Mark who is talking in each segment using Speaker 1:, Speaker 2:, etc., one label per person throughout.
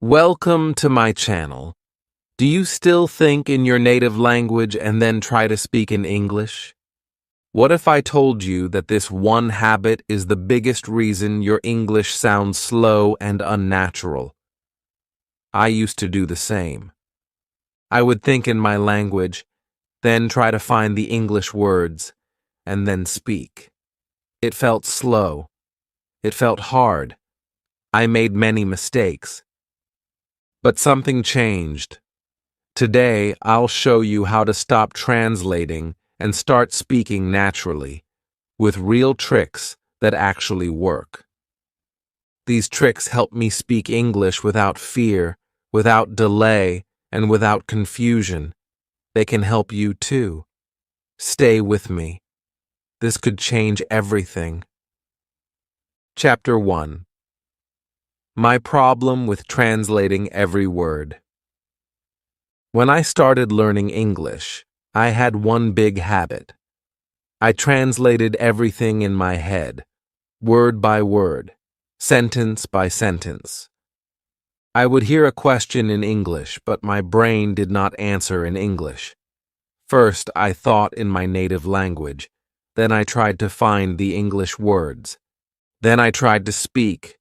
Speaker 1: Welcome to my channel. Do you still think in your native language and then try to speak in English? What if I told you that this one habit is the biggest reason your English sounds slow and unnatural? I used to do the same. I would think in my language, then try to find the English words, and then speak. It felt slow. It felt hard. I made many mistakes. But something changed. Today, I'll show you how to stop translating and start speaking naturally, with real tricks that actually work. These tricks help me speak English without fear, without delay, and without confusion. They can help you too. Stay with me. This could change everything. Chapter 1. My problem with translating every word. When I started learning English, I had one big habit. I translated everything in my head, word by word, sentence by sentence. I would hear a question in English, but my brain did not answer in English. First, I thought in my native language. Then I tried to find the English words. Then I tried to speak.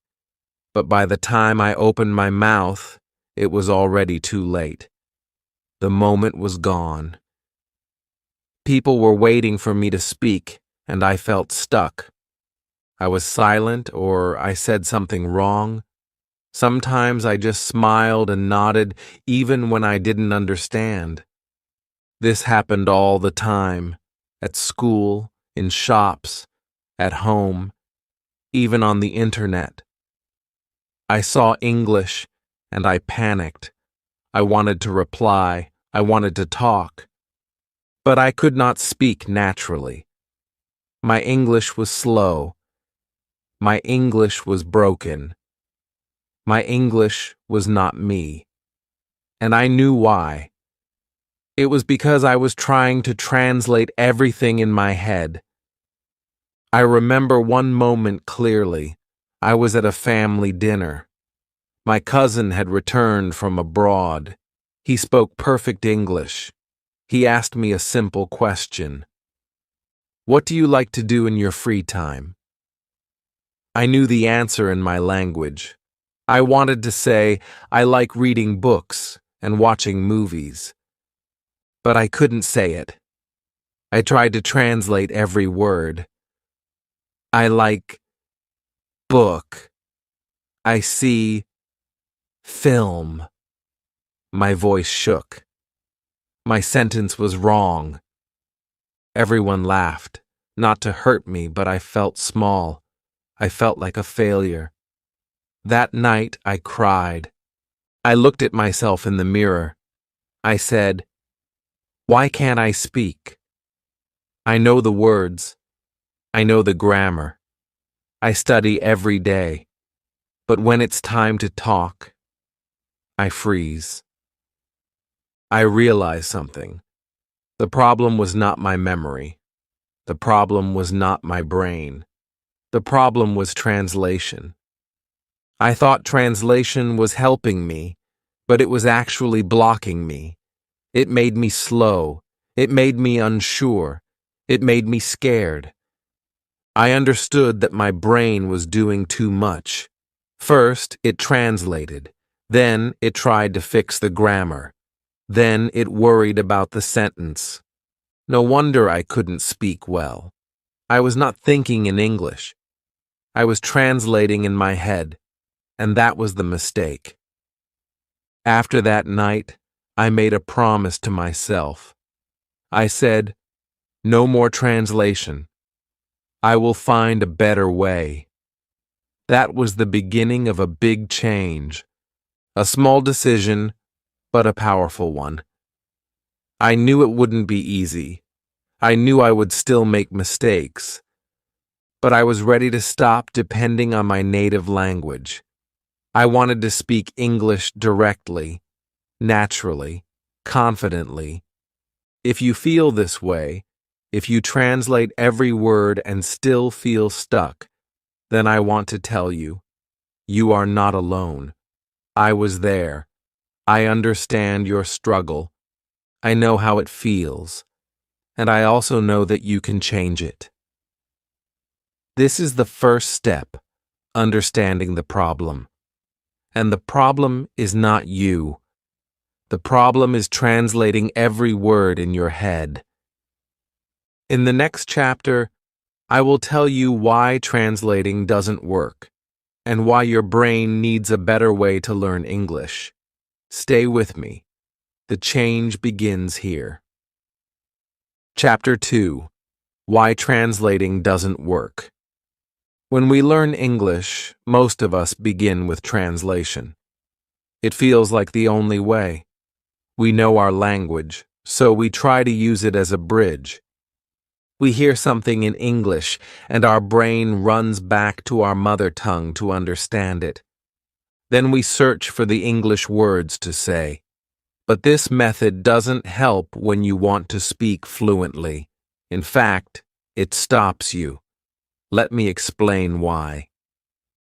Speaker 1: But by the time I opened my mouth, it was already too late. The moment was gone. People were waiting for me to speak, and I felt stuck. I was silent, or I said something wrong. Sometimes I just smiled and nodded, even when I didn't understand. This happened all the time, at school, in shops, at home, even on the internet. I saw English, and I panicked. I wanted to reply. I wanted to talk. But I could not speak naturally. My English was slow. My English was broken. My English was not me. And I knew why. It was because I was trying to translate everything in my head. I remember one moment clearly. I was at a family dinner. My cousin had returned from abroad. He spoke perfect English. He asked me a simple question. "What do you like to do in your free time?" I knew the answer in my language. I wanted to say, I like reading books and watching movies. But I couldn't say it. I tried to translate every word. I like book. I see film. My voice shook. My sentence was wrong. Everyone laughed, not to hurt me, but I felt small. I felt like a failure. That night I cried. I looked at myself in the mirror. I said, "Why can't I speak? I know the words. I know the grammar. I study every day. But when it's time to talk, I freeze." I realized something. The problem was not my memory. The problem was not my brain. The problem was translation. I thought translation was helping me, but it was actually blocking me. It made me slow. It made me unsure. It made me scared. I understood that my brain was doing too much. First, it translated. Then, it tried to fix the grammar. Then, it worried about the sentence. No wonder I couldn't speak well. I was not thinking in English. I was translating in my head, and that was the mistake. After that night, I made a promise to myself. I said, "No more translation. I will find a better way." That was the beginning of a big change. A small decision, but a powerful one. I knew it wouldn't be easy. I knew I would still make mistakes. But I was ready to stop depending on my native language. I wanted to speak English directly, naturally, confidently. If you feel this way, if you translate every word and still feel stuck, then I want to tell you, you are not alone. I was there. I understand your struggle. I know how it feels. And I also know that you can change it. This is the first step, understanding the problem. And the problem is not you. The problem is translating every word in your head. In the next chapter, I will tell you why translating doesn't work and why your brain needs a better way to learn English. Stay with me. The change begins here. Chapter 2. Why translating doesn't work. When we learn English, most of us begin with translation. It feels like the only way. We know our language, so we try to use it as a bridge. We hear something in English, and our brain runs back to our mother tongue to understand it. Then we search for the English words to say. But this method doesn't help when you want to speak fluently. In fact, it stops you. Let me explain why.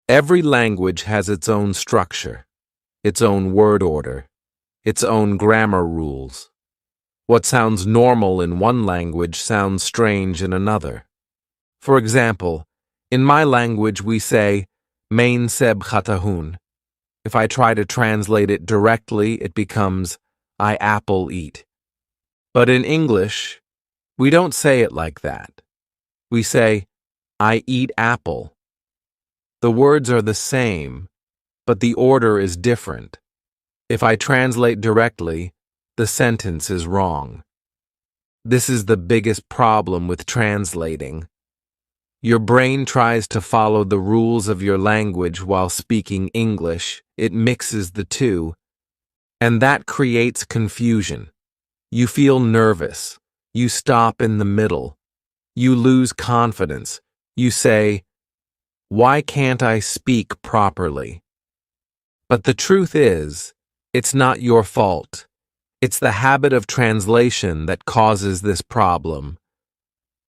Speaker 1: Every language has its own structure, its own word order, its own grammar rules. What sounds normal in one language sounds strange in another. For example, in my language we say, Main seb khatahun. If I try to translate it directly, it becomes, I apple eat. But in English, we don't say it like that. We say, I eat apple. The words are the same, but the order is different. If I translate directly, the sentence is wrong. This is the biggest problem with translating. Your brain tries to follow the rules of your language while speaking English. It mixes the two, and that creates confusion. You feel nervous. You stop in the middle. You lose confidence. You say, why can't I speak properly? But the truth is, it's not your fault. It's the habit of translation that causes this problem.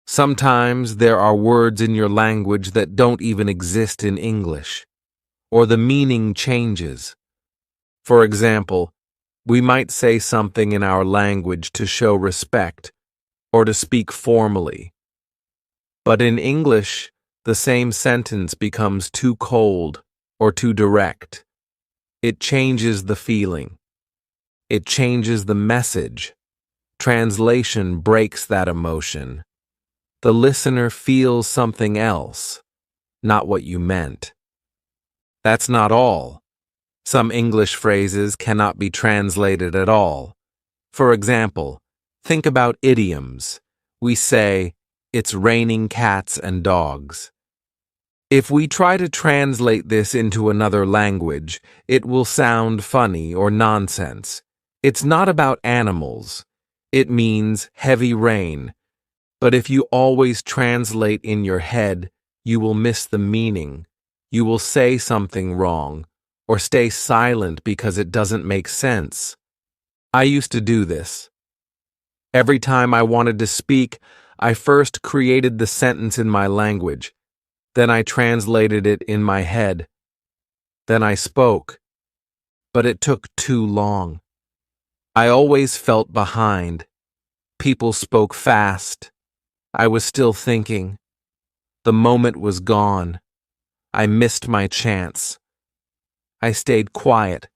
Speaker 1: Sometimes there are words in your language that don't even exist in English, or the meaning changes. For example, we might say something in our language to show respect or to speak formally. But in English, the same sentence becomes too cold or too direct. It changes the feeling. It changes the message. Translation breaks that emotion. The listener feels something else, not what you meant. That's not all. Some English phrases cannot be translated at all. For example, think about idioms. We say, it's raining cats and dogs. If we try to translate this into another language, it will sound funny or nonsense. It's not about animals. It means heavy rain. But if you always translate in your head, you will miss the meaning. You will say something wrong, or stay silent because it doesn't make sense. I used to do this. Every time I wanted to speak, I first created the sentence in my language. Then I translated it in my head. Then I spoke. But it took too long. I always felt behind. People spoke fast. I was still thinking. The moment was gone. I missed my chance. I stayed quiet.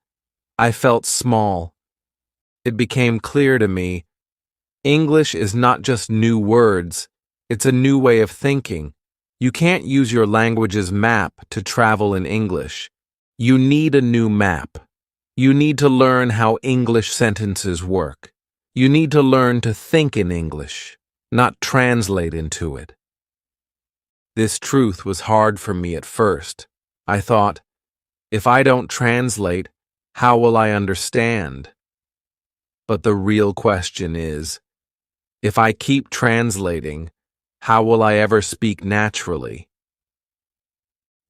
Speaker 1: I felt small. It became clear to me, English is not just new words, it's a new way of thinking. You can't use your language's map to travel in English. You need a new map. You need to learn how English sentences work. You need to learn to think in English, not translate into it. This truth was hard for me at first. I thought, if I don't translate, how will I understand? But the real question is, if I keep translating, how will I ever speak naturally?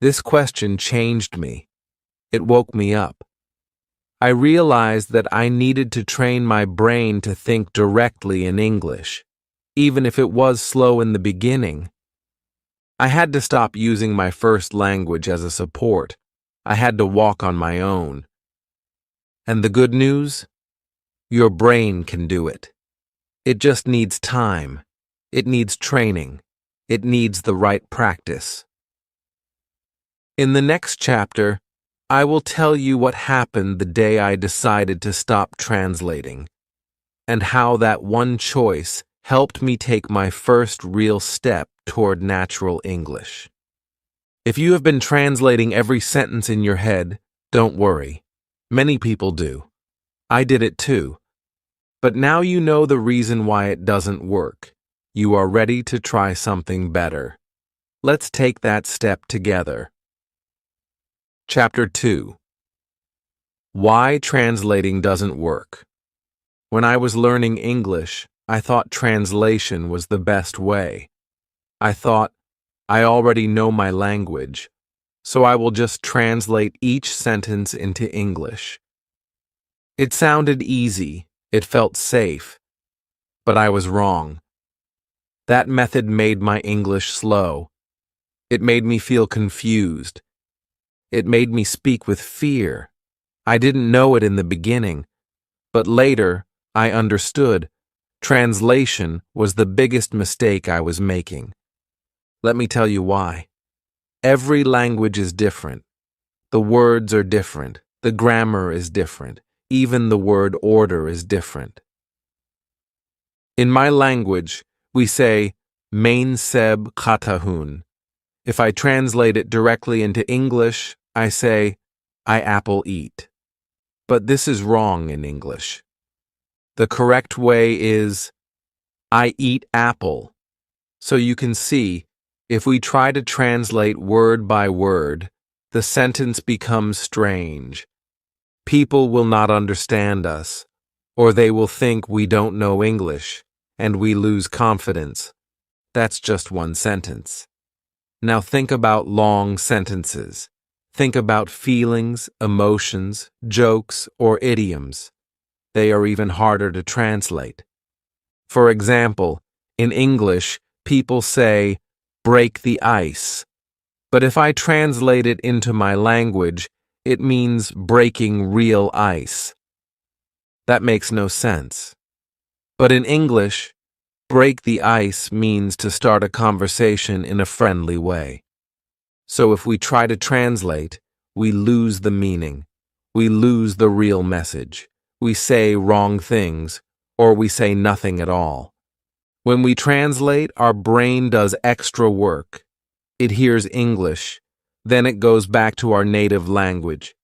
Speaker 1: This question changed me. It woke me up. I realized that I needed to train my brain to think directly in English, even if it was slow in the beginning. I had to stop using my first language as a support. I had to walk on my own. And the good news? Your brain can do it. It just needs time. It needs training. It needs the right practice. In the next chapter, I will tell you what happened the day I decided to stop translating, and how that one choice helped me take my first real step toward natural English. If you have been translating every sentence in your head, don't worry. Many people do. I did it too. But now you know the reason why it doesn't work. You are ready to try something better. Let's take that step together. Chapter 2. Why translating doesn't work. When I was learning English, I thought translation was the best way. I thought, I already know my language, so I will just translate each sentence into English. It sounded easy, it felt safe, but I was wrong. That method made my English slow. It made me feel confused. It made me speak with fear. I didn't know it in the beginning, but later I understood translation was the biggest mistake I was making. Let me tell you why. Every language is different. The words are different. The grammar is different. Even the word order is different. In my language, we say, Mein seb katahun. If I translate it directly into English, I say, I apple eat. But this is wrong in English. The correct way is, I eat apple. So you can see, if we try to translate word by word, the sentence becomes strange. People will not understand us, or they will think we don't know English, and we lose confidence. That's just one sentence. Now think about long sentences. Think about feelings, emotions, jokes, or idioms. They are even harder to translate. For example, in English, people say, break the ice. But if I translate it into my language, it means breaking real ice. That makes no sense. But in English, break the ice means to start a conversation in a friendly way. So if we try to translate, we lose the meaning. We lose the real message. We say wrong things, or we say nothing at all. When we translate, our brain does extra work. It hears English, then it goes back to our native language.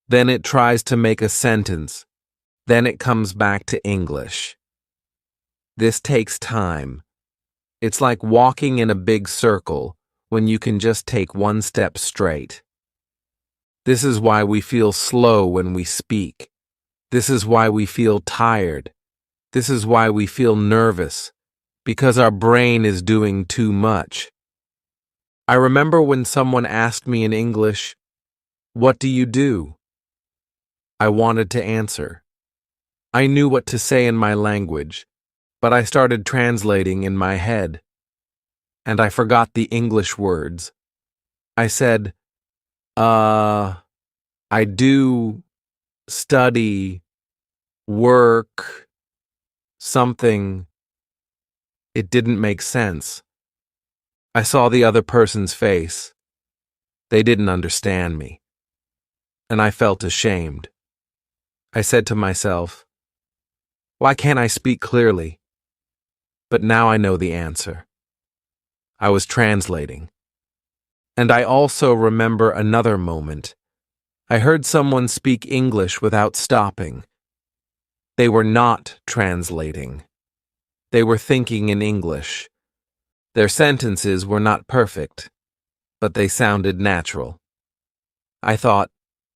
Speaker 1: Then it tries to make a sentence. Then it comes back to English. This takes time. It's like walking in a big circle when you can just take one step straight. This is why we feel slow when we speak. This is why we feel tired. This is why we feel nervous, because our brain is doing too much. I remember when someone asked me in English, "What do you do?" I wanted to answer. I knew what to say in my language, but I started translating in my head, and I forgot the English words. I said, I do study, work, something. It didn't make sense. I saw the other person's face. They didn't understand me, and I felt ashamed. I said to myself, why can't I speak clearly? But now I know the answer. I was translating. And I also remember another moment. I heard someone speak English without stopping. They were not translating. They were thinking in English. Their sentences were not perfect, but they sounded natural. I thought,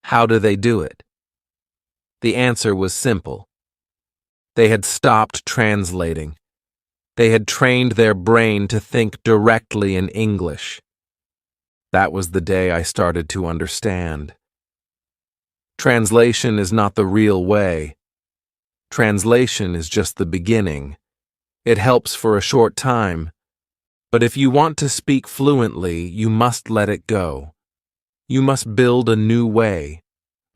Speaker 1: how do they do it? The answer was simple. They had stopped translating. They had trained their brain to think directly in English. That was the day I started to understand. Translation is not the real way. Translation is just the beginning. It helps for a short time. But if you want to speak fluently, you must let it go. You must build a new way,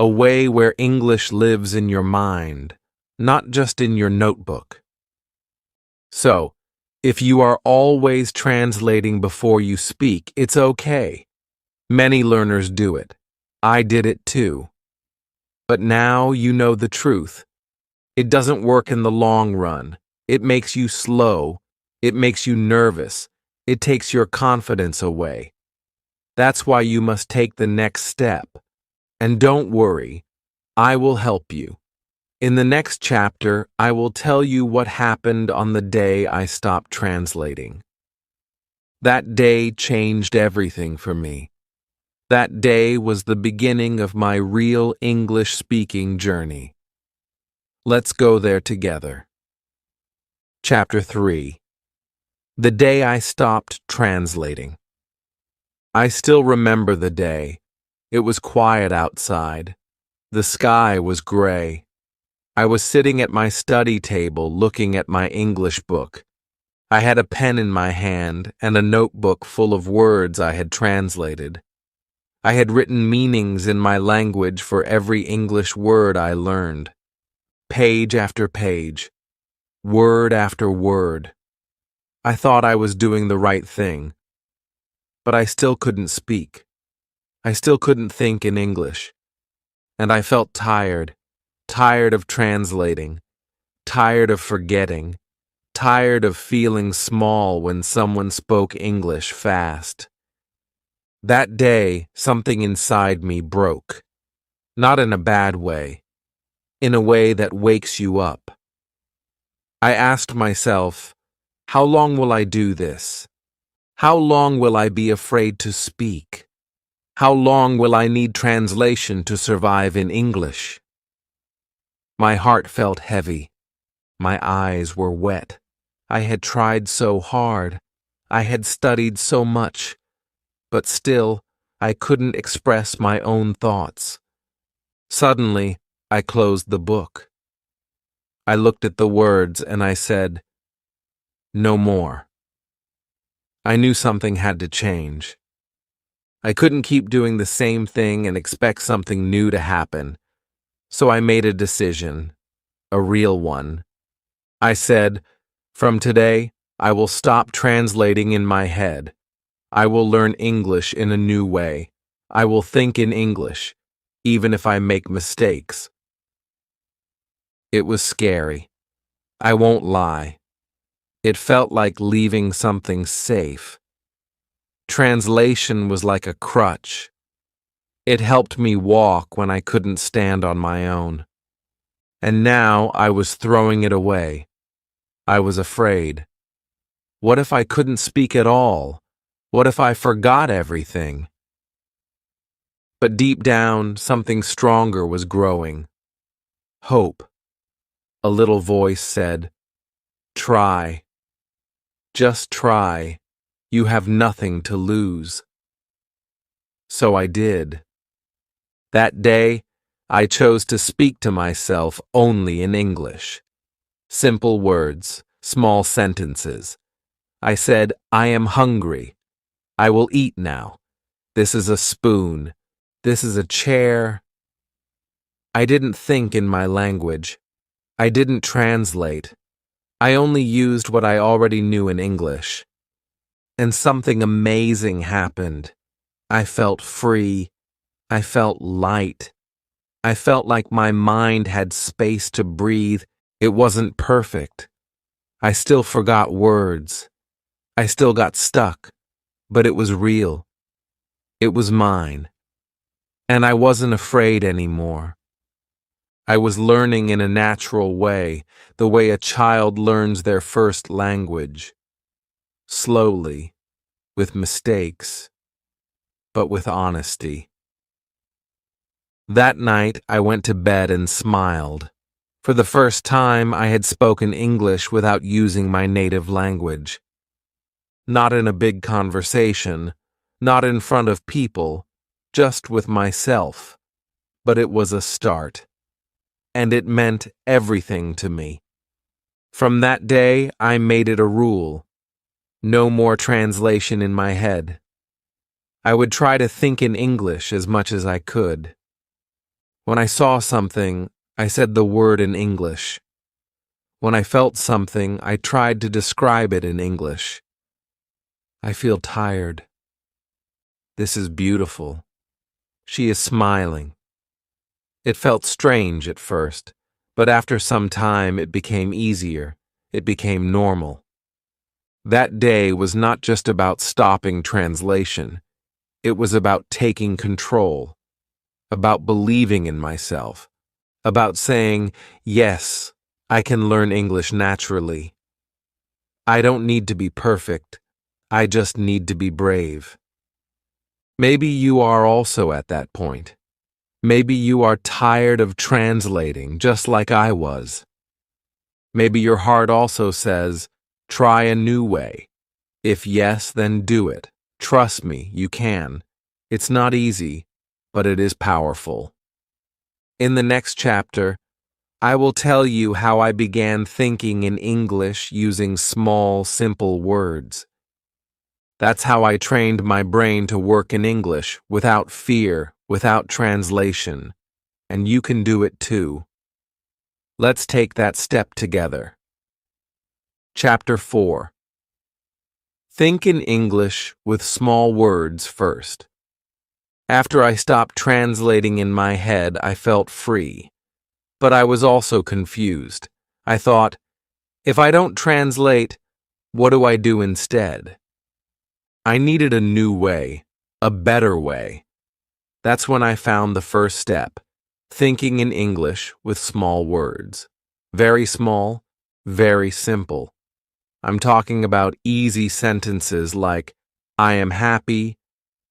Speaker 1: a way where English lives in your mind, not just in your notebook. So, if you are always translating before you speak, it's okay. Many learners do it. I did it too. But now you know the truth. It doesn't work in the long run. It makes you slow. It makes you nervous. It takes your confidence away. That's why you must take the next step. And don't worry, I will help you. In the next chapter, I will tell you what happened on the day I stopped translating. That day changed everything for me. That day was the beginning of my real English speaking journey. Let's go there together. Chapter 3. The day I stopped translating. I still remember the day. It was quiet outside. The sky was gray. I was sitting at my study table looking at my English book. I had a pen in my hand and a notebook full of words I had translated. I had written meanings in my language for every English word I learned. Page after page. Word after word. I thought I was doing the right thing. But I still couldn't speak. I still couldn't think in English. And I felt tired. Tired of translating. Tired of forgetting. Tired of feeling small when someone spoke English fast. That day, something inside me broke. Not in a bad way. In a way that wakes you up. I asked myself, how long will I do this? How long will I be afraid to speak? How long will I need translation to survive in English? My heart felt heavy. My eyes were wet. I had tried so hard. I had studied so much. But still, I couldn't express my own thoughts. Suddenly, I closed the book. I looked at the words and I said, no more. I knew something had to change. I couldn't keep doing the same thing and expect something new to happen. So I made a decision, a real one. I said, from today, I will stop translating in my head. I will learn English in a new way. I will think in English, even if I make mistakes. It was scary. I won't lie. It felt like leaving something safe. Translation was like a crutch. It helped me walk when I couldn't stand on my own. And now I was throwing it away. I was afraid. What if I couldn't speak at all? What if I forgot everything? But deep down, something stronger was growing. Hope. A little voice said, try. Just try. You have nothing to lose. So I did. That day, I chose to speak to myself only in English. Simple words, small sentences. I said, I am hungry. I will eat now. This is a spoon. This is a chair. I didn't think in my language. I didn't translate. I only used what I already knew in English. And something amazing happened. I felt free. I felt light. I felt like my mind had space to breathe. It wasn't perfect. I still forgot words. I still got stuck. But it was real. It was mine. And I wasn't afraid anymore. I was learning in a natural way, the way a child learns their first language. Slowly, with mistakes, but with honesty. That night, I went to bed and smiled. For the first time, I had spoken English without using my native language. Not in a big conversation, not in front of people, just with myself. But it was a start. And it meant everything to me. From that day, I made it a rule. No more translation in my head. I would try to think in English as much as I could. When I saw something, I said the word in English. When I felt something, I tried to describe it in English. I feel tired. This is beautiful. She is smiling. It felt strange at first, but after some time it became easier. It became normal. That day was not just about stopping translation. It was about taking control, about believing in myself, about saying, yes, I can learn English naturally. I don't need to be perfect. I just need to be brave. Maybe you are also at that point. Maybe you are tired of translating just like I was. Maybe your heart also says, try a new way. If yes, then do it. Trust me, you can. It's not easy, but it is powerful. In the next chapter, I will tell you how I began thinking in English using small, simple words. That's how I trained my brain to work in English without fear, without translation. And you can do it too. Let's take that step together. Chapter 4. Think in English with small words first. After I stopped translating in my head, I felt free. But I was also confused. I thought, if I don't translate, what do I do instead? I needed a new way, a better way. That's when I found the first step, thinking in English with small words. Very small, very simple. I'm talking about easy sentences like, I am happy,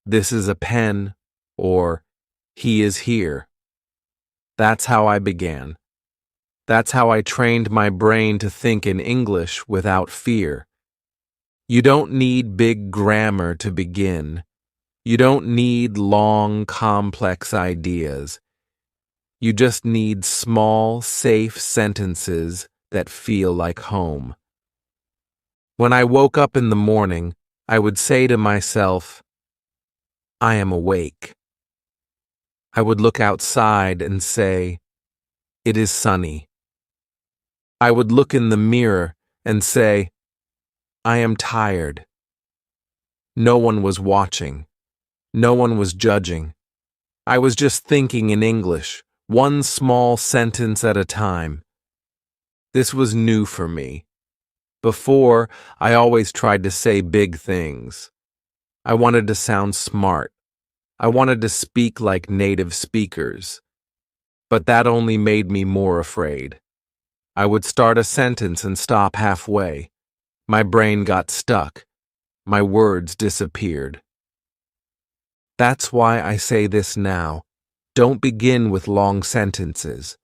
Speaker 1: this is a pen, or he is here. That's how I began. That's how I trained my brain to think in English without fear. You don't need big grammar to begin. You don't need long, complex ideas. You just need small, safe sentences that feel like home. When I woke up in the morning, I would say to myself, I am awake. I would look outside and say, it is sunny. I would look in the mirror and say, I am tired. No one was watching. No one was judging. I was just thinking in English, one small sentence at a time. This was new for me. Before, I always tried to say big things. I wanted to sound smart. I wanted to speak like native speakers. But that only made me more afraid. I would start a sentence and stop halfway. My brain got stuck. My words disappeared. That's why I say this now. Don't begin with long sentences.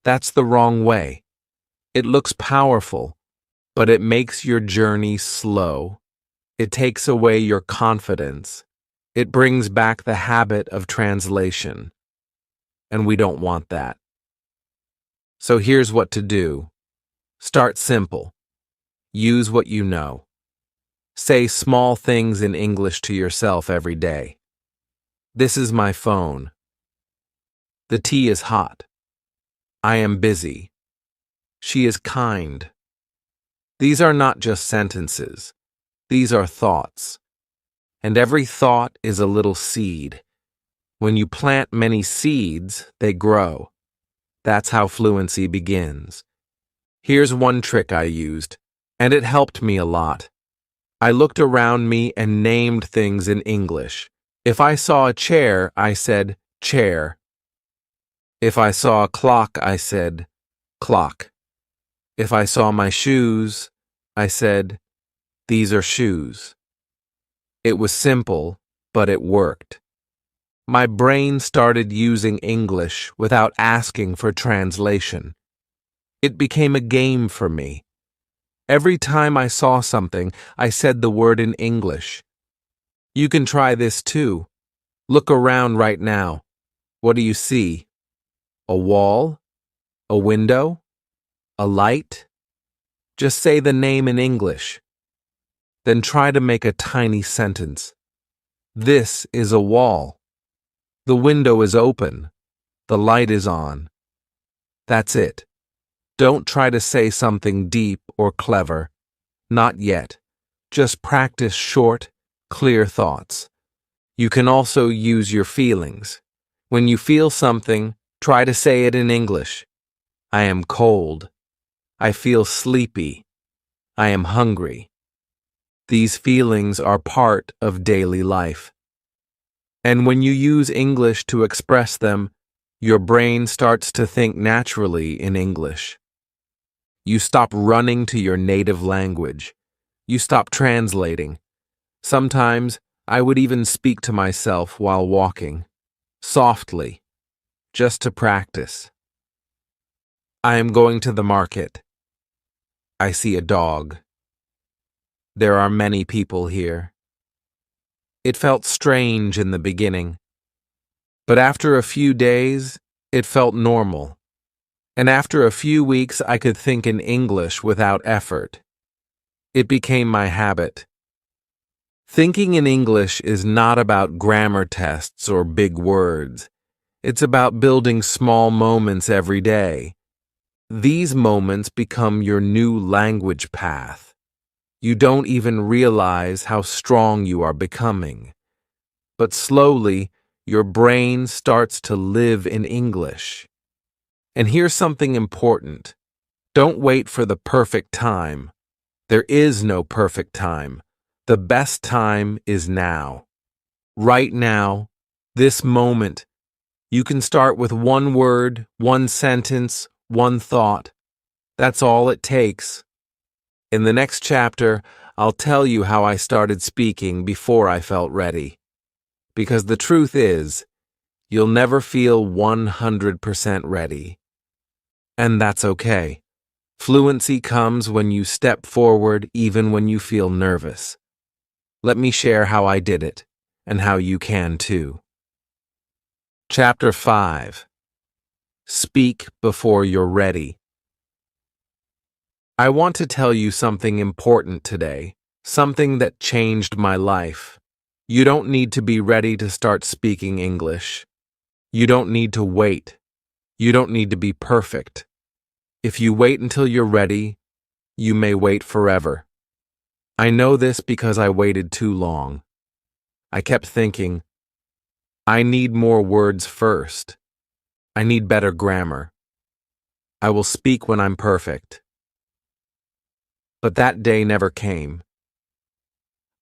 Speaker 1: That's the wrong way. It looks powerful, but it makes your journey slow. It takes away your confidence. It brings back the habit of translation. And we don't want that. So here's what to do. Start simple. Use what you know. Say small things in English to yourself every day. This is my phone. The tea is hot. I am busy. She is kind. These are not just sentences. These are thoughts. And every thought is a little seed. When you plant many seeds, they grow. That's how fluency begins. Here's one trick I used, and it helped me a lot. I looked around me and named things in English. If I saw a chair, I said, chair. If I saw a clock, I said, clock. If I saw my shoes, I said, these are shoes. It was simple, but it worked. My brain started using English without asking for translation. It became a game for me. Every time I saw something, I said the word in English. You can try this too. Look around right now. What do you see? A wall? A window? A light? Just say the name in English. Then try to make a tiny sentence. This is a wall. The window is open. The light is on. That's it. Don't try to say something deep or clever. Not yet. Just practice short, clear thoughts. You can also use your feelings. When you feel something, try to say it in English. I am cold. I feel sleepy. I am hungry. These feelings are part of daily life. And when you use English to express them, your brain starts to think naturally in English. You stop running to your native language. You stop translating. Sometimes I would even speak to myself while walking, softly, just to practice. I am going to the market. I see a dog. There are many people here. It felt strange in the beginning, but after a few days, it felt normal. And after a few weeks, I could think in English without effort. It became my habit. Thinking in English is not about grammar tests or big words. It's about building small moments every day. These moments become your new language path. You don't even realize how strong you are becoming. But slowly, your brain starts to live in English. And here's something important. Don't wait for the perfect time. There is no perfect time. The best time is now. Right now, this moment. You can start with one word, one sentence, one thought. That's all it takes. In the next chapter, I'll tell you how I started speaking before I felt ready. Because the truth is, you'll never feel 100% ready. And that's okay. Fluency comes when you step forward even when you feel nervous. Let me share how I did it, and how you can too. Chapter 5. Speak before you're ready. I want to tell you something important today, something that changed my life. You don't need to be ready to start speaking English. You don't need to wait. You don't need to be perfect. If you wait until you're ready, you may wait forever. I know this because I waited too long. I kept thinking, I need more words first. I need better grammar. I will speak when I'm perfect. But that day never came.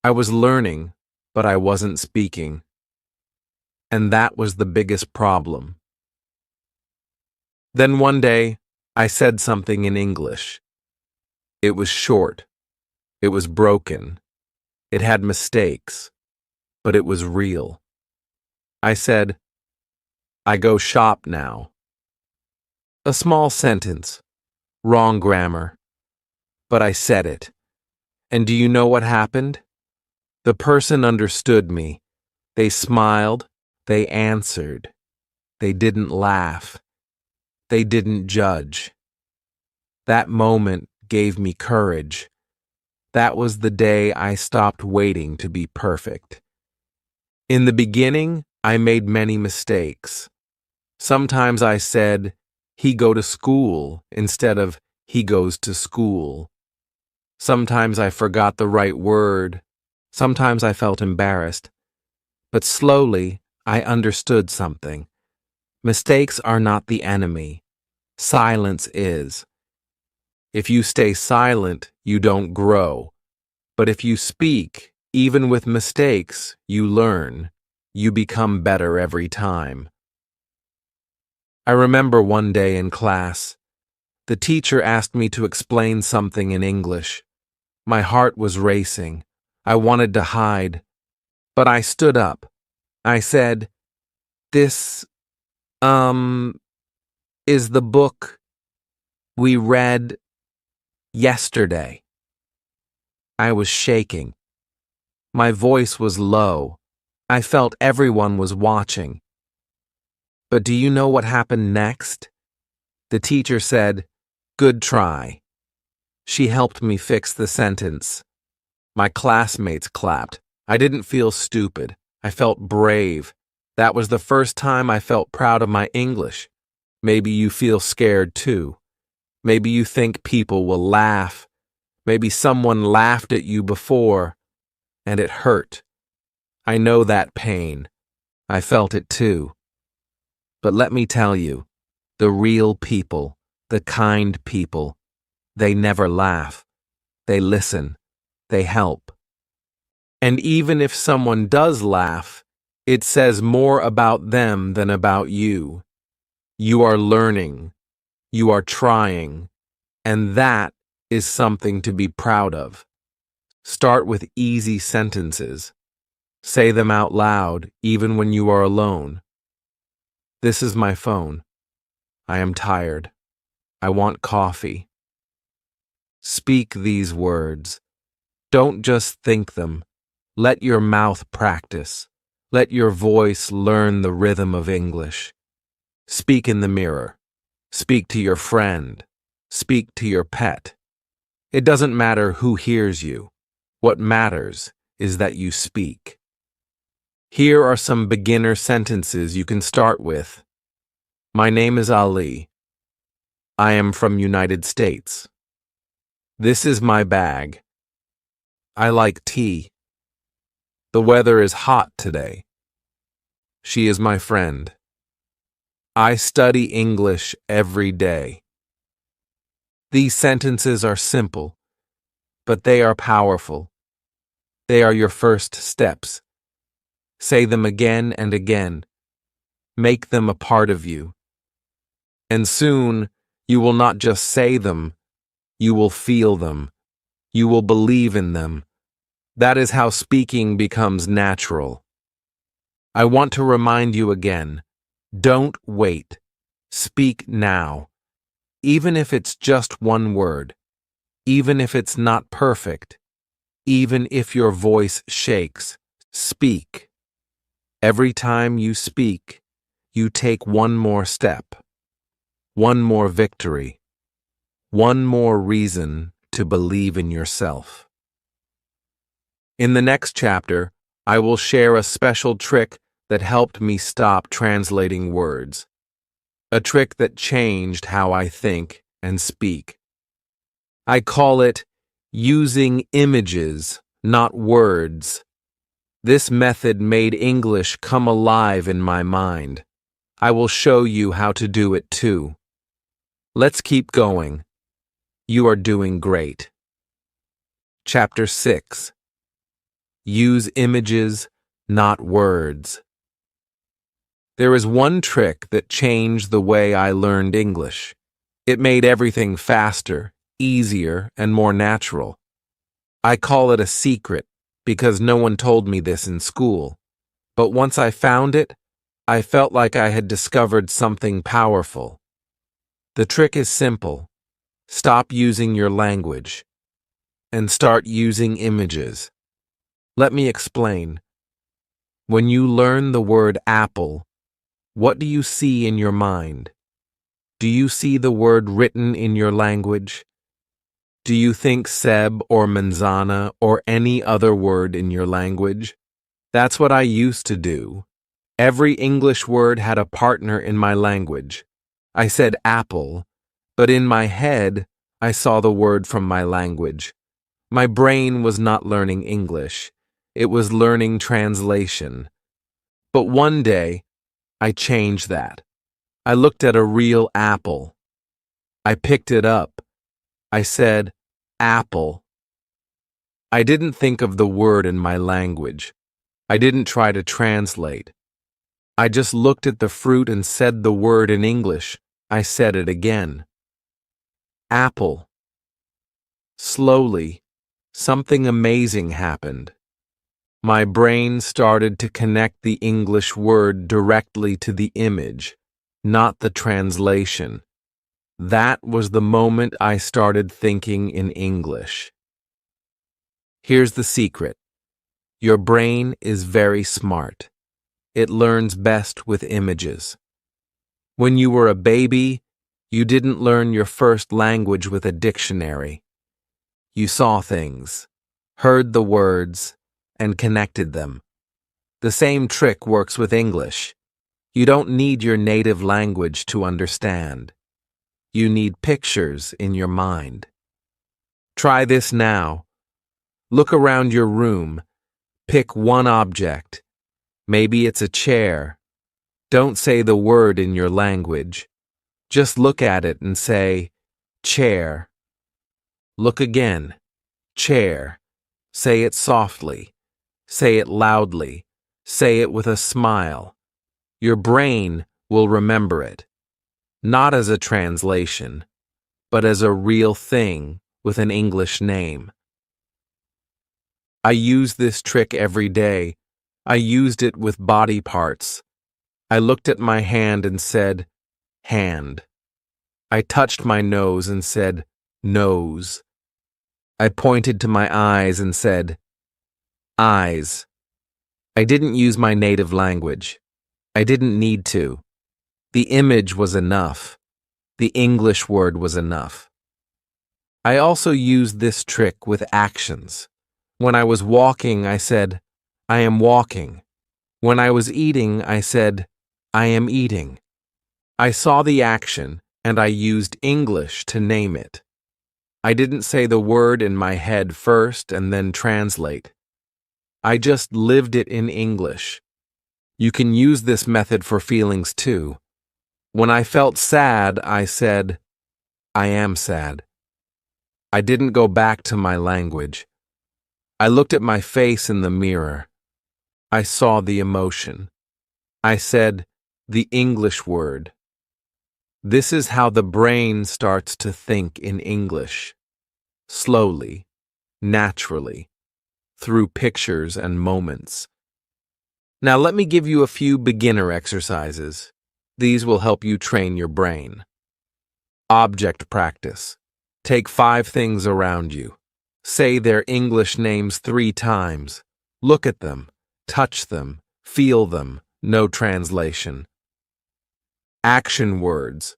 Speaker 1: I was learning, but I wasn't speaking. And that was the biggest problem. Then one day, I said something in English. It was short. It was broken. It had mistakes. But it was real. I said, I go shop now. A small sentence. Wrong grammar. But I said it. And do you know what happened? The person understood me. They smiled. They answered. They didn't laugh. They didn't judge. That moment gave me courage. That was the day I stopped waiting to be perfect. In the beginning, I made many mistakes. Sometimes I said, he go to school instead of he goes to school. Sometimes I forgot the right word. Sometimes I felt embarrassed. But slowly, I understood something. Mistakes are not the enemy. Silence is. If you stay silent, you don't grow. But if you speak, even with mistakes, you learn. You become better every time. I remember one day in class, the teacher asked me to explain something in English. My heart was racing. I wanted to hide. But I stood up. I said, This, is the book we read yesterday. I was shaking. My voice was low. I felt everyone was watching. But do you know what happened next? The teacher said, Good try. She helped me fix the sentence. My classmates clapped. I didn't feel stupid. I felt brave. That was the first time I felt proud of my English. Maybe you feel scared too. Maybe you think people will laugh. Maybe someone laughed at you before, and it hurt. I know that pain. I felt it too. But let me tell you, the real people, the kind people, they never laugh. They listen. They help. And even if someone does laugh, it says more about them than about you. You are learning. You are trying. And that is something to be proud of. Start with easy sentences. Say them out loud, even when you are alone. This is my phone. I am tired. I want coffee. Speak these words. Don't just think them. Let your mouth practice. Let your voice learn the rhythm of English. Speak in the mirror. Speak to your friend. Speak to your pet. It doesn't matter who hears you. What matters is that you speak. Here are some beginner sentences you can start with. My name is Ali. I am from United States. This is my bag. I like tea. The weather is hot today. She is my friend. I study English every day. These sentences are simple, but they are powerful. They are your first steps. Say them again and again. Make them a part of you. And soon, you will not just say them, you will feel them. You will believe in them. That is how speaking becomes natural. I want to remind you again, don't wait. Speak now. Even if it's just one word, even if it's not perfect, even if your voice shakes, speak. Every time you speak, you take one more step, one more victory, one more reason to believe in yourself. In the next chapter, I will share a special trick that helped me stop translating words. A trick that changed how I think and speak. I call it using images, not words. This method made English come alive in my mind. I will show you how to do it too. Let's keep going. You are doing great. Chapter 6. Use images, not words. There is one trick that changed the way I learned English. It made everything faster, easier, and more natural. I call it a secret because no one told me this in school. But once I found it, I felt like I had discovered something powerful. The trick is simple. Stop using your language and start using images. Let me explain. When you learn the word apple, what do you see in your mind? Do you see the word written in your language? Do you think Seb or manzana or any other word in your language? That's what I used to do. Every English word had a partner in my language. I said apple, but in my head, I saw the word from my language. My brain was not learning English. It was learning translation. But one day, I changed that. I looked at a real apple. I picked it up. I said, apple. I didn't think of the word in my language. I didn't try to translate. I just looked at the fruit and said the word in English. I said it again. Apple. Slowly, something amazing happened. My brain started to connect the English word directly to the image, not the translation. That was the moment I started thinking in English. Here's the secret. Your brain is very smart. It learns best with images. When you were a baby, you didn't learn your first language with a dictionary. You saw things, heard the words, and connected them. The same trick works with English. You don't need your native language to understand. You need pictures in your mind. Try this now. Look around your room. Pick one object. Maybe it's a chair. Don't say the word in your language. Just look at it and say, chair. Look again. Chair. Say it softly. Say it loudly. Say it with a smile. Your brain will remember it. Not as a translation, but as a real thing with an English name. I use this trick every day. I used it with body parts. I looked at my hand and said, hand. I touched my nose and said, nose. I pointed to my eyes and said, eyes. I didn't use my native language. I didn't need to. The image was enough. The English word was enough. I also used this trick with actions. When I was walking, I said, I am walking. When I was eating, I said, I am eating. I saw the action, and I used English to name it. I didn't say the word in my head first and then translate. I just lived it in English. You can use this method for feelings too. When I felt sad, I said, I am sad. I didn't go back to my language. I looked at my face in the mirror. I saw the emotion. I said, the English word. This is how the brain starts to think in English. Slowly, naturally, through pictures and moments. Now let me give you a few beginner exercises. These will help you train your brain. Object practice. Take 5 things around you. Say their English names 3 times. Look at them, touch them, feel them, no translation. Action words.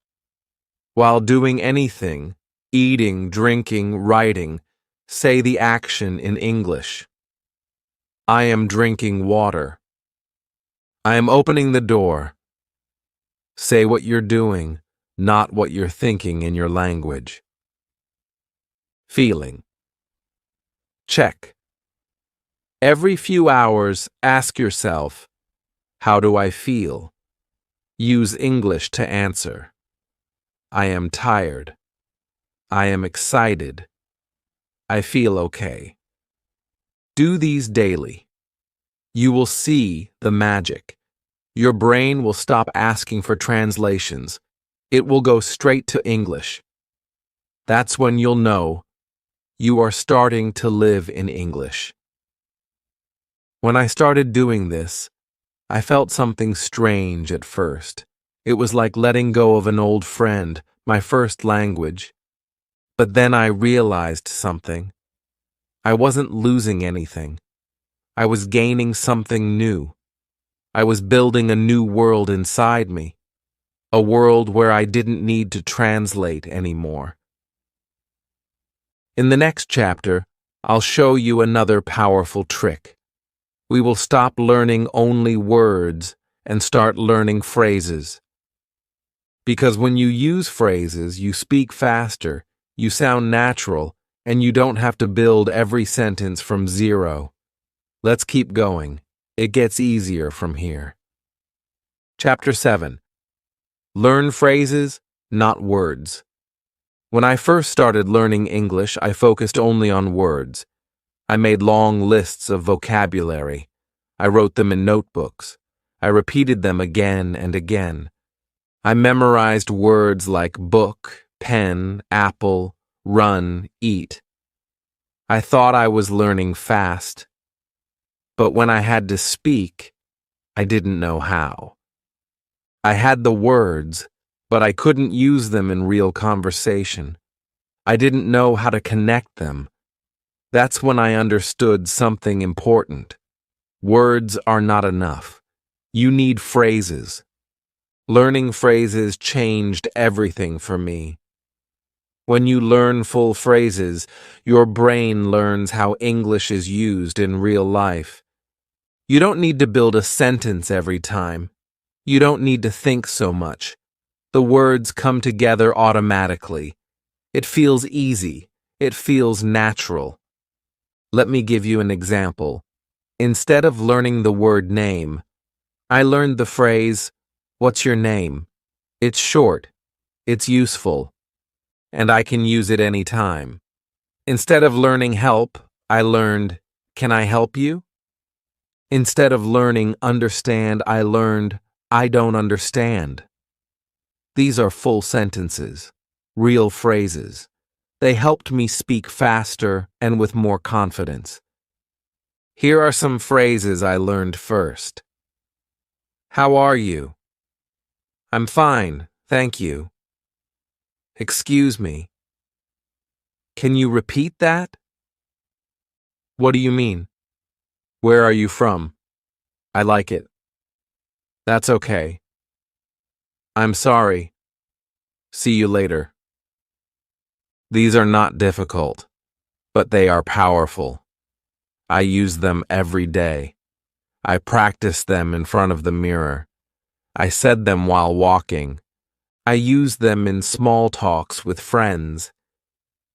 Speaker 1: While doing anything, eating, drinking, writing, say the action in English. I am drinking water. I am opening the door. Say what you're doing, not what you're thinking in your language. Feeling. Check. Every few hours, ask yourself, how do I feel? Use English to answer. I am tired. I am excited. I feel okay. Do these daily. You will see the magic. Your brain will stop asking for translations. It will go straight to English. That's when you'll know you are starting to live in English. When I started doing this, I felt something strange at first. It was like letting go of an old friend, my first language. But then I realized something. I wasn't losing anything. I was gaining something new. I was building a new world inside me, a world where I didn't need to translate anymore. In the next chapter, I'll show you another powerful trick. We will stop learning only words and start learning phrases. Because when you use phrases, you speak faster, you sound natural, and you don't have to build every sentence from zero. Let's keep going. It gets easier from here. Chapter 7. Learn phrases, not words. When I first started learning English, I focused only on words. I made long lists of vocabulary. I wrote them in notebooks. I repeated them again and again. I memorized words like book, pen, apple, run, eat. I thought I was learning fast. But when I had to speak, I didn't know how. I had the words, but I couldn't use them in real conversation. I didn't know how to connect them. That's when I understood something important. Words are not enough. You need phrases. Learning phrases changed everything for me. When you learn full phrases, your brain learns how English is used in real life. You don't need to build a sentence every time. You don't need to think so much. The words come together automatically. It feels easy. It feels natural. Let me give you an example. Instead of learning the word name, I learned the phrase, "What's your name?" It's short, it's useful, and I can use it anytime. Instead of learning help, I learned, "Can I help you?" Instead of learning understand, I learned, "I don't understand." These are full sentences, real phrases. They helped me speak faster and with more confidence. Here are some phrases I learned first. How are you? I'm fine, thank you. Excuse me. Can you repeat that? What do you mean? Where are you from? I like it. That's okay. I'm sorry. See you later. These are not difficult, but they are powerful. I use them every day. I practice them in front of the mirror. I said them while walking. I use them in small talks with friends.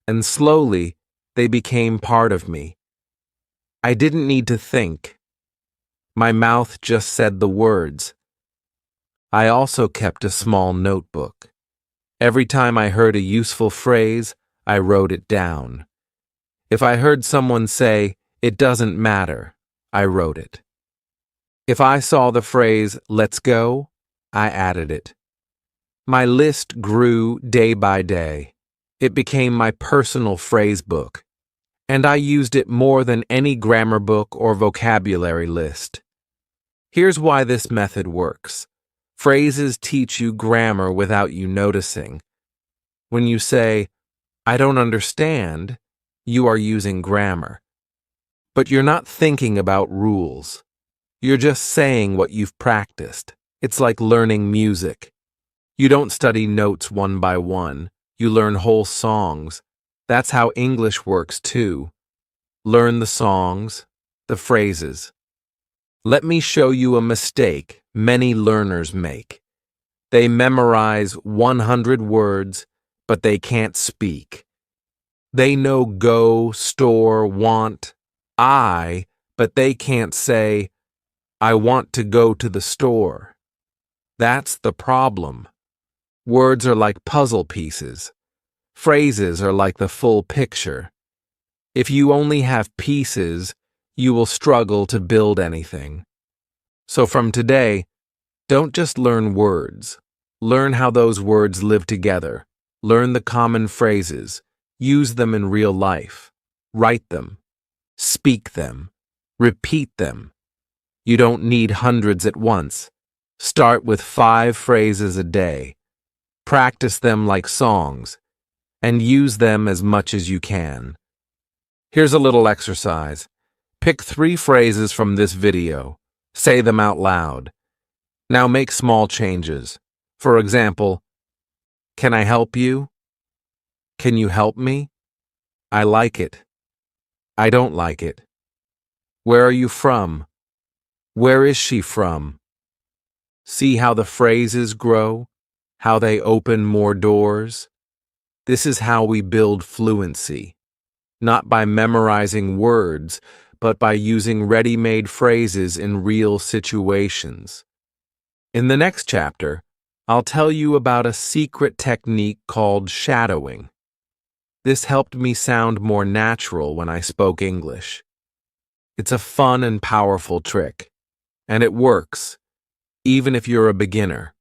Speaker 1: And slowly, they became part of me. I didn't need to think. My mouth just said the words. I also kept a small notebook. Every time I heard a useful phrase, I wrote it down. If I heard someone say, "It doesn't matter," I wrote it. If I saw the phrase, "Let's go," I added it. My list grew day by day. It became my personal phrase book, and I used it more than any grammar book or vocabulary list. Here's why this method works. Phrases teach you grammar without you noticing. When you say, "I don't understand," you are using grammar. But you're not thinking about rules. You're just saying what you've practiced. It's like learning music. You don't study notes one by one. You learn whole songs. That's how English works too. Learn the songs, the phrases. Let me show you a mistake many learners make. They memorize 100 words, but they can't speak. They know go, store, want, but they can't say, "I want to go to the store." That's the problem. Words are like puzzle pieces. Phrases are like the full picture. If you only have pieces, you will struggle to build anything. So from today, don't just learn words. Learn how those words live together. Learn the common phrases. Use them in real life. Write them. Speak them. Repeat them. You don't need hundreds at once. Start with 5 phrases a day. Practice them like songs, and use them as much as you can. Here's a little exercise. Pick 3 phrases from this video. Say them out loud. Now make small changes. For example, can I help you? Can you help me? I like it. I don't like it. Where are you from? Where is she from? See how the phrases grow? How they open more doors? This is how we build fluency. Not by memorizing words, but by using ready-made phrases in real situations. In the next chapter, I'll tell you about a secret technique called shadowing. This helped me sound more natural when I spoke English. It's a fun and powerful trick, and it works, even if you're a beginner.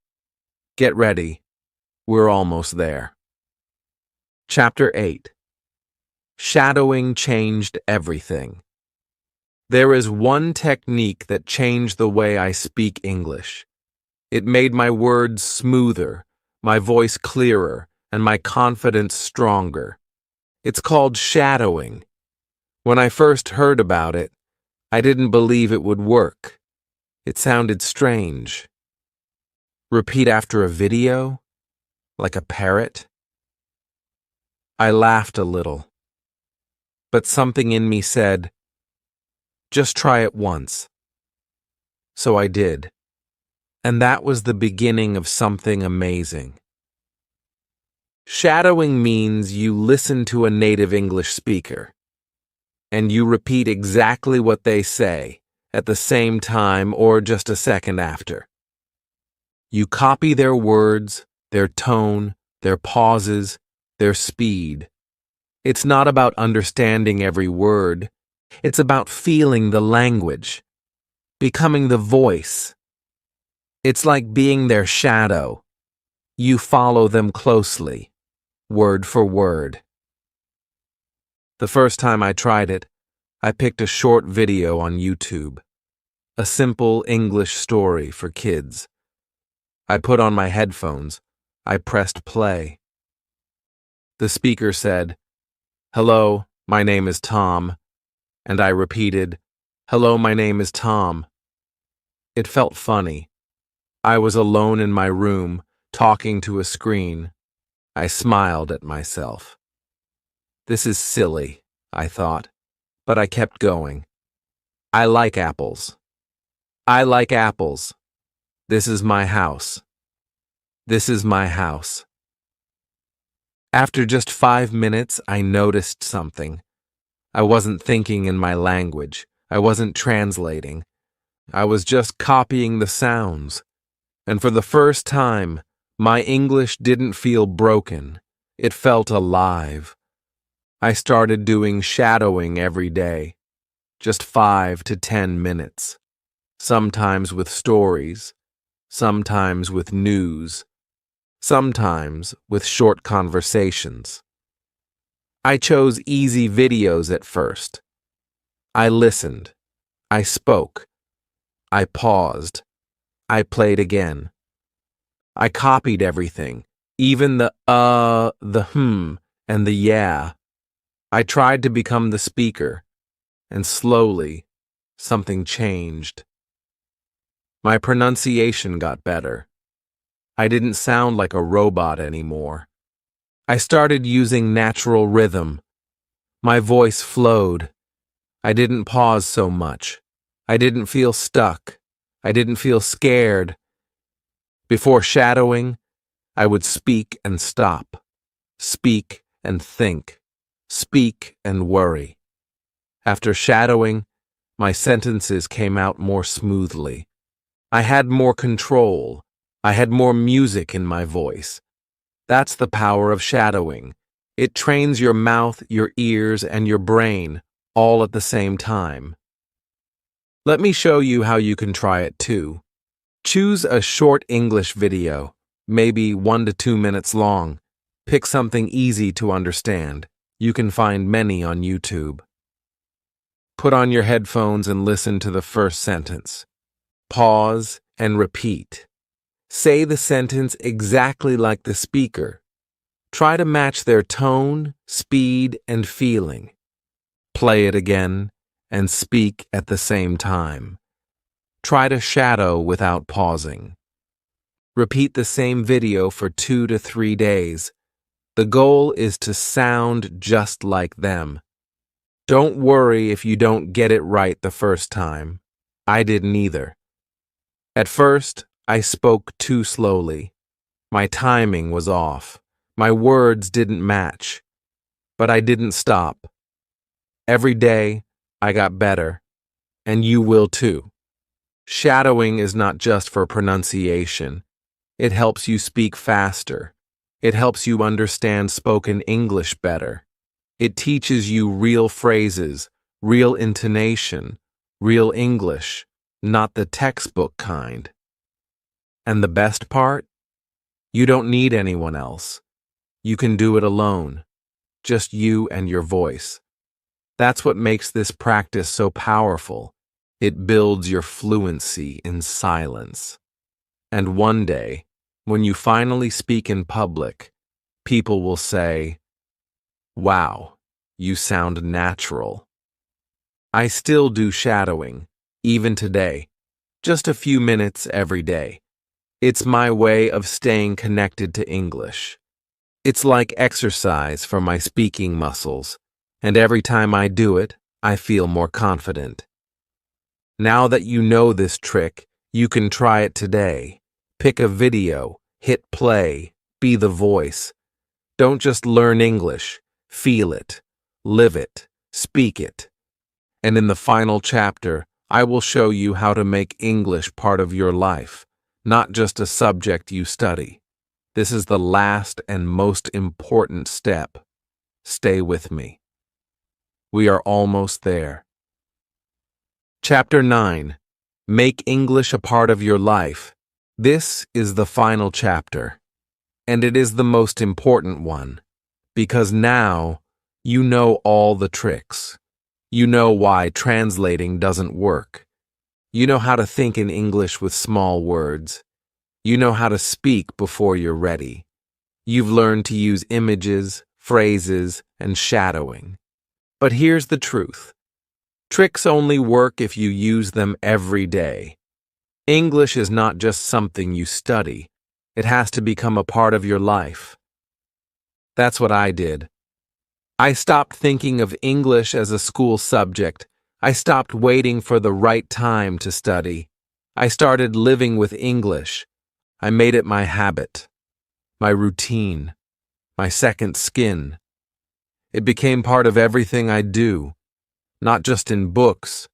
Speaker 1: Get ready, we're almost there. Chapter 8. Shadowing changed everything. There is one technique that changed the way I speak English. It made my words smoother, my voice clearer, and my confidence stronger. It's called shadowing. When I first heard about it, I didn't believe it would work. It sounded strange. Repeat after a video? Like a parrot? I laughed a little. But something in me said, just try it once. So I did. And that was the beginning of something amazing. Shadowing means you listen to a native English speaker, and you repeat exactly what they say at the same time or just a second after. You copy their words, their tone, their pauses, their speed. It's not about understanding every word. It's about feeling the language, becoming the voice. It's like being their shadow. You follow them closely, word for word. The first time I tried it, I picked a short video on YouTube, a simple English story for kids. I put on my headphones. I pressed play. The speaker said, "Hello, my name is Tom," and I repeated, "Hello, my name is Tom." It felt funny. I was alone in my room, talking to a screen. I smiled at myself. This is silly, I thought, but I kept going. I like apples. I like apples. This is my house. This is my house. After just 5 minutes, I noticed something. I wasn't thinking in my language. I wasn't translating. I was just copying the sounds. And for the first time, my English didn't feel broken. It felt alive. I started doing shadowing every day, just 5 to 10 minutes, sometimes with stories, sometimes with news, sometimes with short conversations. I chose easy videos at first. I listened. I spoke. I paused. I played again. I copied everything, even the and the yeah. I tried to become the speaker, and slowly, something changed. My pronunciation got better. I didn't sound like a robot anymore. I started using natural rhythm. My voice flowed. I didn't pause so much. I didn't feel stuck. I didn't feel scared. Before shadowing, I would speak and stop, speak and think, speak and worry. After shadowing, my sentences came out more smoothly. I had more control. I had more music in my voice. That's the power of shadowing. It trains your mouth, your ears, and your brain all at the same time. Let me show you how you can try it too. Choose a short English video, maybe 1 to 2 minutes long. Pick something easy to understand. You can find many on YouTube. Put on your headphones and listen to the first sentence. Pause and repeat. Say the sentence exactly like the speaker. Try to match their tone, speed, and feeling. Play it again and speak at the same time. Try to shadow without pausing. Repeat the same video for 2 to 3 days. The goal is to sound just like them. Don't worry if you don't get it right the first time. I didn't either. At first, I spoke too slowly. My timing was off. My words didn't match. But I didn't stop. Every day, I got better. And you will too. Shadowing is not just for pronunciation. It helps you speak faster. It helps you understand spoken English better. It teaches you real phrases, real intonation, real English, not the textbook kind. And the best part? You don't need anyone else. You can do it alone, just you and your voice. That's what makes this practice so powerful. It builds your fluency in silence. And one day, when you finally speak in public, people will say, "Wow, you sound natural." I still do shadowing, even today, just a few minutes every day. It's my way of staying connected to English. It's like exercise for my speaking muscles, and every time I do it, I feel more confident. Now that you know this trick, You can try it today. Pick a video, hit play, be the voice. Don't just learn English, feel it, live it, speak it. And in the final chapter, I will show you how to make English part of your life, not just a subject you study. This is the last and most important step. Stay with me. We are almost there. Chapter 9. Make English a part of your life. This is the final chapter, and it is the most important one, because now you know all the tricks. You know why translating doesn't work. You know how to think in English with small words. You know how to speak before you're ready. You've learned to use images, phrases, and shadowing. But here's the truth. Tricks only work if you use them every day. English is not just something you study. It has to become a part of your life. That's what I did. I stopped thinking of English as a school subject. I stopped waiting for the right time to study. I started living with English. I made it my habit, my routine, my second skin. It became part of everything I do, not just in books,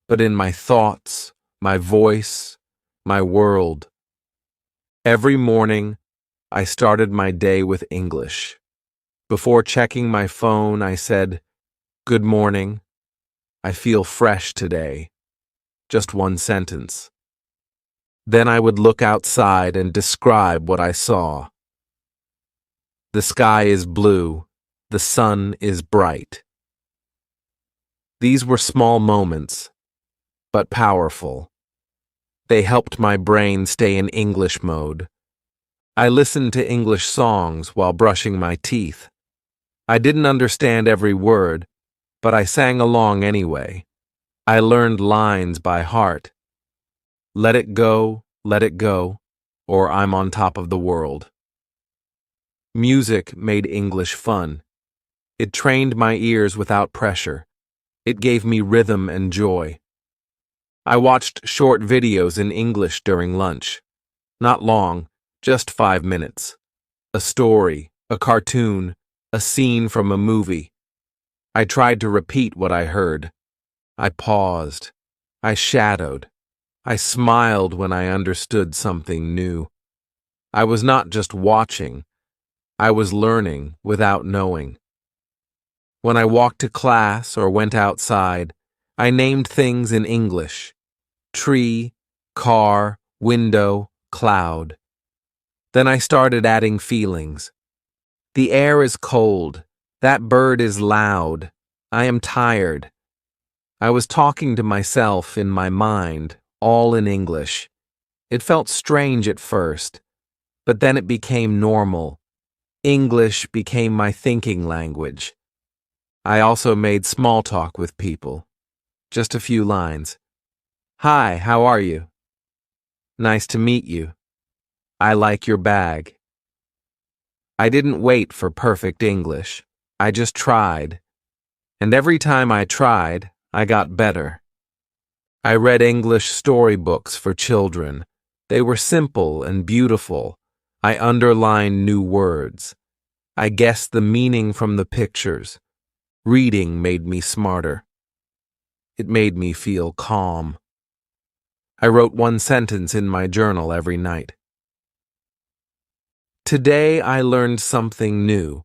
Speaker 1: but in my thoughts, my voice, my world. Every morning, I started my day with English. Before checking my phone, I said, "Good morning. I feel fresh today." Just one sentence. Then I would look outside and describe what I saw. The sky is blue. The sun is bright. These were small moments, but powerful. They helped my brain stay in English mode. I listened to English songs while brushing my teeth. I didn't understand every word, but I sang along anyway. I learned lines by heart. Let it go, or I'm on top of the world. Music made English fun. It trained my ears without pressure. It gave me rhythm and joy. I watched short videos in English during lunch. Not long, just 5 minutes. A story, a cartoon, a scene from a movie. I tried to repeat what I heard. I paused. I shadowed. I smiled when I understood something new. I was not just watching. I was learning without knowing. When I walked to class or went outside, I named things in English. Tree, car, window, cloud. Then I started adding feelings. The air is cold. That bird is loud. I am tired. I was talking to myself in my mind, all in English. It felt strange at first, but then it became normal. English became my thinking language. I also made small talk with people. Just a few lines. Hi, how are you? Nice to meet you. I like your bag. I didn't wait for perfect English. I just tried. And every time I tried, I got better. I read English storybooks for children. They were simple and beautiful. I underlined new words. I guessed the meaning from the pictures. Reading made me smarter. It made me feel calm. I wrote one sentence in my journal every night. Today I learned something new.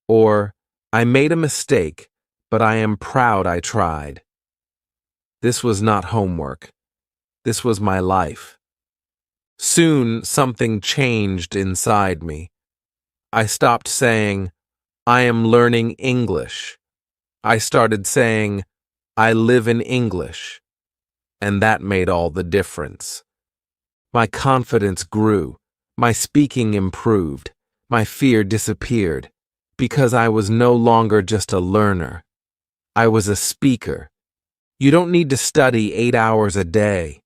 Speaker 1: Or, I made a mistake, but I am proud I tried. This was not homework. This was my life. Soon something changed inside me. I stopped saying, I am learning English. I started saying, I live in English. And that made all the difference. My confidence grew. My speaking improved. My fear disappeared. Because I was no longer just a learner. I was a speaker. You don't need to study 8 hours a day.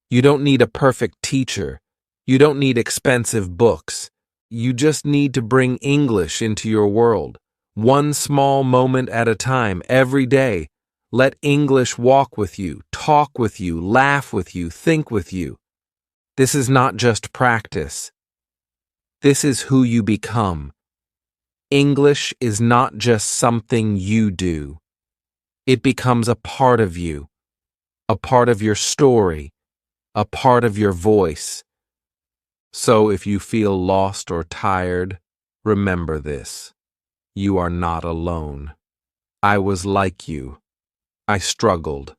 Speaker 1: You don't need a perfect teacher. You don't need expensive books. You just need to bring English into your world. One small moment at a time, every day. Let English walk with you, talk with you, laugh with you, think with you. This is not just practice. This is who you become. English is not just something you do. It becomes a part of you, a part of your story, a part of your voice. So if you feel lost or tired, remember this. You are not alone. I was like you. I struggled.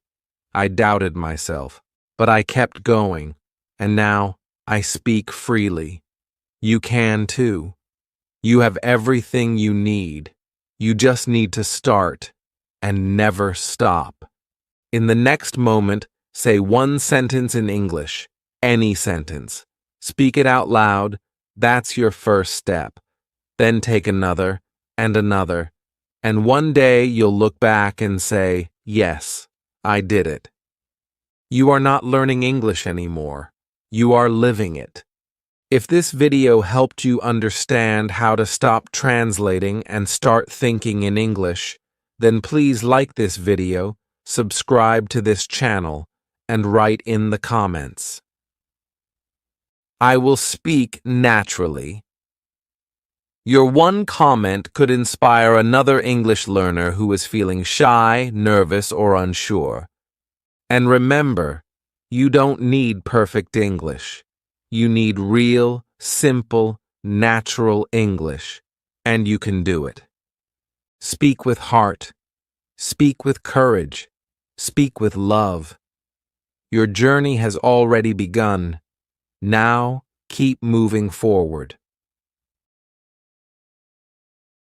Speaker 1: I doubted myself, but I kept going, and now I speak freely. You can too. You have everything you need. You just need to start and never stop. In the next moment, say one sentence in English, any sentence. Speak it out loud. That's your first step. Then take another and another. And one day you'll look back and say, yes, I did it. You are not learning English anymore. You are living it. If this video helped you understand how to stop translating and start thinking in English, then please like this video, subscribe to this channel, and write in the comments. I will speak naturally. Your one comment could inspire another English learner who is feeling shy, nervous, or unsure. And remember, you don't need perfect English. You need real, simple, natural English, and you can do it. Speak with heart. Speak with courage. Speak with love. Your journey has already begun. Now, keep moving forward.